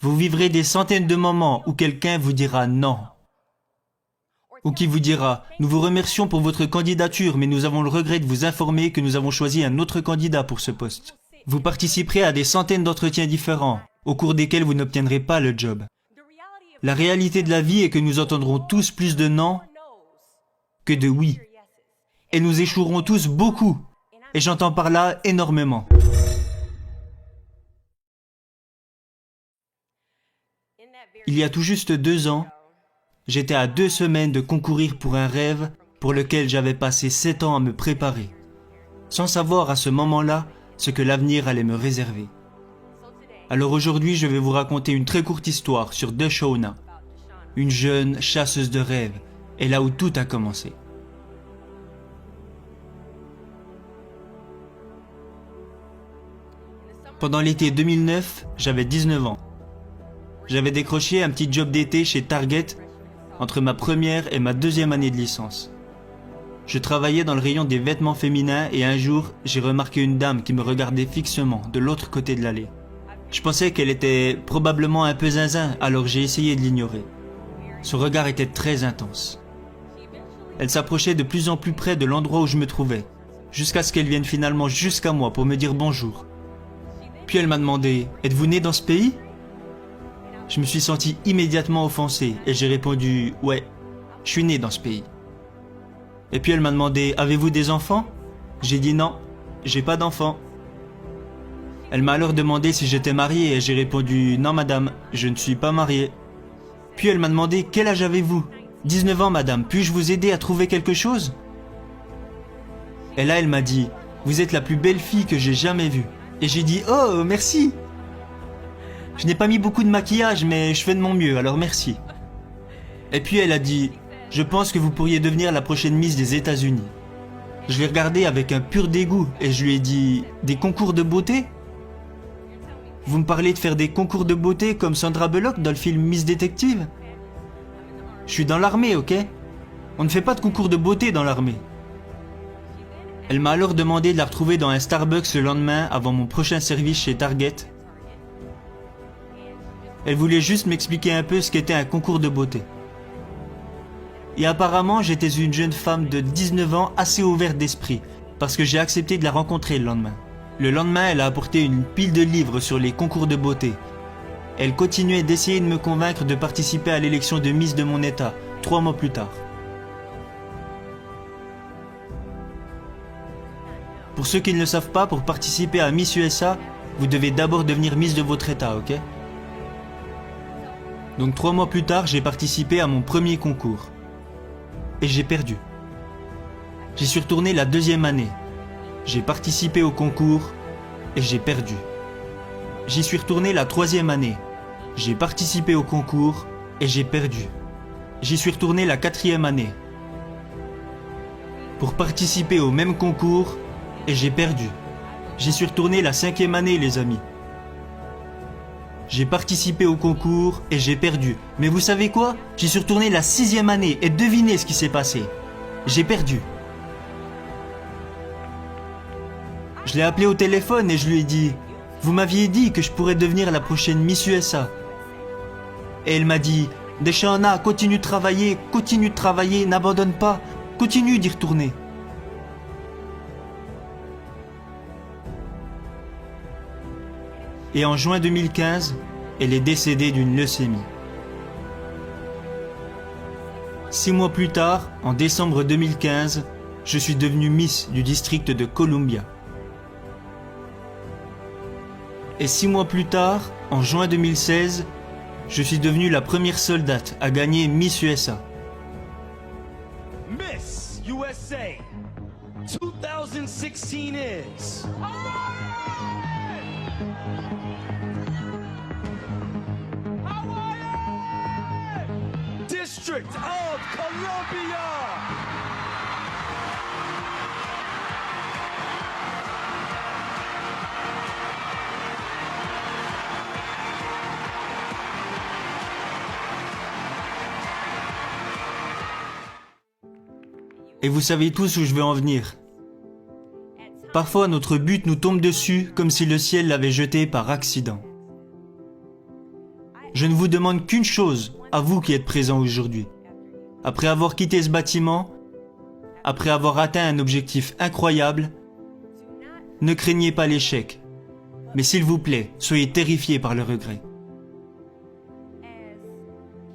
Vous vivrez des centaines de moments où quelqu'un vous dira non. Ou qui vous dira « Nous vous remercions pour votre candidature, mais nous avons le regret de vous informer que nous avons choisi un autre candidat pour ce poste. » Vous participerez à des centaines d'entretiens différents, au cours desquels vous n'obtiendrez pas le job. La réalité de la vie est que nous entendrons tous plus de non que de oui. Et nous échouerons tous beaucoup. Et j'entends par là énormément. Il y a tout juste 2 ans, j'étais à 2 semaines de concourir pour un rêve pour lequel j'avais passé 7 ans à me préparer, sans savoir à ce moment-là ce que l'avenir allait me réserver. Alors aujourd'hui, je vais vous raconter une très courte histoire sur Deshauna, une jeune chasseuse de rêves, et là où tout a commencé. Pendant l'été 2009, j'avais 19 ans. J'avais décroché un petit job d'été chez Target entre ma première et ma deuxième année de licence. Je travaillais dans le rayon des vêtements féminins et un jour, j'ai remarqué une dame qui me regardait fixement de l'autre côté de l'allée. Je pensais qu'elle était probablement un peu zinzin, alors j'ai essayé de l'ignorer. Son regard était très intense. Elle s'approchait de plus en plus près de l'endroit où je me trouvais, jusqu'à ce qu'elle vienne finalement jusqu'à moi pour me dire bonjour. Puis elle m'a demandé « Êtes-vous né dans ce pays ?» Je me suis senti immédiatement offensé et j'ai répondu « Ouais, je suis né dans ce pays. » Et puis elle m'a demandé « Avez-vous des enfants ?» J'ai dit « Non, j'ai pas d'enfants. » Elle m'a alors demandé si j'étais marié et j'ai répondu « Non madame, je ne suis pas marié. » Puis elle m'a demandé « Quel âge avez-vous » 19 ans madame, puis-je vous aider à trouver quelque chose ? Et là elle m'a dit « Vous êtes la plus belle fille que j'ai jamais vue. » Et j'ai dit « Oh, merci !» Je n'ai pas mis beaucoup de maquillage, mais je fais de mon mieux, alors merci. Et puis elle a dit « Je pense que vous pourriez devenir la prochaine Miss des États-Unis. » Je l'ai regardée avec un pur dégoût et je lui ai dit « Des concours de beauté ? Vous me parlez de faire des concours de beauté comme Sandra Bullock dans le film Miss Détective ? Je suis dans l'armée, ok ? On ne fait pas de concours de beauté dans l'armée. » Elle m'a alors demandé de la retrouver dans un Starbucks le lendemain avant mon prochain service chez Target. Elle voulait juste m'expliquer un peu ce qu'était un concours de beauté. Et apparemment, j'étais une jeune femme de 19 ans assez ouverte d'esprit, parce que j'ai accepté de la rencontrer le lendemain. Le lendemain, elle a apporté une pile de livres sur les concours de beauté. Elle continuait d'essayer de me convaincre de participer à l'élection de Miss de mon état, 3 mois plus tard. Pour ceux qui ne le savent pas, pour participer à Miss USA, vous devez d'abord devenir Miss de votre état, ok ? Donc 3 mois plus tard, j'ai participé à mon premier concours. Et j'ai perdu. J'y suis retourné la 2e année. J'ai participé au concours et j'ai perdu. J'y suis retourné la 3e année. J'ai participé au concours et j'ai perdu. J'y suis retourné la 4e année. Pour participer au même concours et j'ai perdu. J'y suis retourné la 5e année, les amis. J'ai participé au concours et j'ai perdu. Mais vous savez quoi ? J'y suis retourné la 6e année et devinez ce qui s'est passé. J'ai perdu. Je l'ai appelé au téléphone et je lui ai dit « Vous m'aviez dit que je pourrais devenir la prochaine Miss USA. » Et elle m'a dit « Deshauna, continue de travailler, n'abandonne pas, continue d'y retourner. » Et en juin 2015, elle est décédée d'une leucémie. 6 mois plus tard, en décembre 2015, je suis devenu Miss du district de Columbia. Et 6 mois plus tard, en juin 2016, je suis devenu la première soldate à gagner Miss USA. Miss USA 2016 is... District of Columbia! Et vous savez tous où je veux en venir. Parfois notre but nous tombe dessus comme si le ciel l'avait jeté par accident. Je ne vous demande qu'une chose, à vous qui êtes présents aujourd'hui. Après avoir quitté ce bâtiment, après avoir atteint un objectif incroyable, ne craignez pas l'échec. Mais s'il vous plaît, soyez terrifiés par le regret.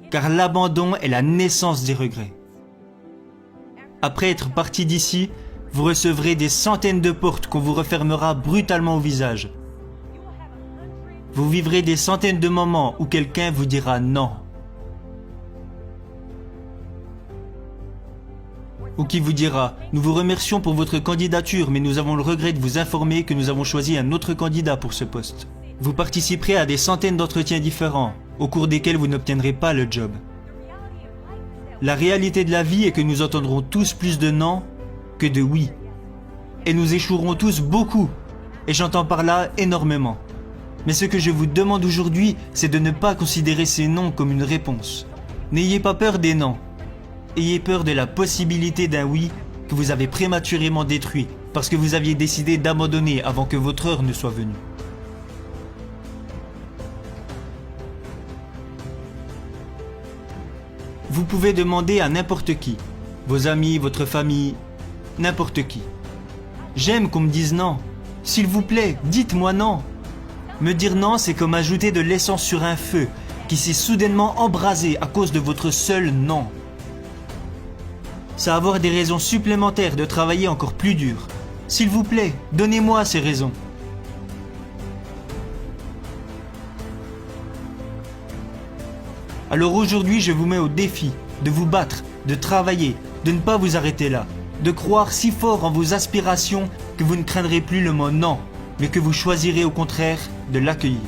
Car l'abandon est la naissance des regrets. Après être parti d'ici, vous recevrez des centaines de portes qu'on vous refermera brutalement au visage. Vous vivrez des centaines de moments où quelqu'un vous dira non. Ou qui vous dira « Nous vous remercions pour votre candidature, mais nous avons le regret de vous informer que nous avons choisi un autre candidat pour ce poste. » Vous participerez à des centaines d'entretiens différents, au cours desquels vous n'obtiendrez pas le job. La réalité de la vie est que nous entendrons tous plus de non que de oui. Et nous échouerons tous beaucoup, et j'entends par là énormément. Mais ce que je vous demande aujourd'hui, c'est de ne pas considérer ces non comme une réponse. N'ayez pas peur des non. Ayez peur de la possibilité d'un oui que vous avez prématurément détruit parce que vous aviez décidé d'abandonner avant que votre heure ne soit venue. Vous pouvez demander à n'importe qui, vos amis, votre famille, n'importe qui. J'aime qu'on me dise non. S'il vous plaît, dites-moi non. Me dire non, c'est comme ajouter de l'essence sur un feu qui s'est soudainement embrasé à cause de votre seul non. C'est avoir des raisons supplémentaires de travailler encore plus dur. S'il vous plaît, donnez-moi ces raisons. Alors aujourd'hui, je vous mets au défi de vous battre, de travailler, de ne pas vous arrêter là, de croire si fort en vos aspirations que vous ne craindrez plus le mot non, mais que vous choisirez au contraire de l'accueillir.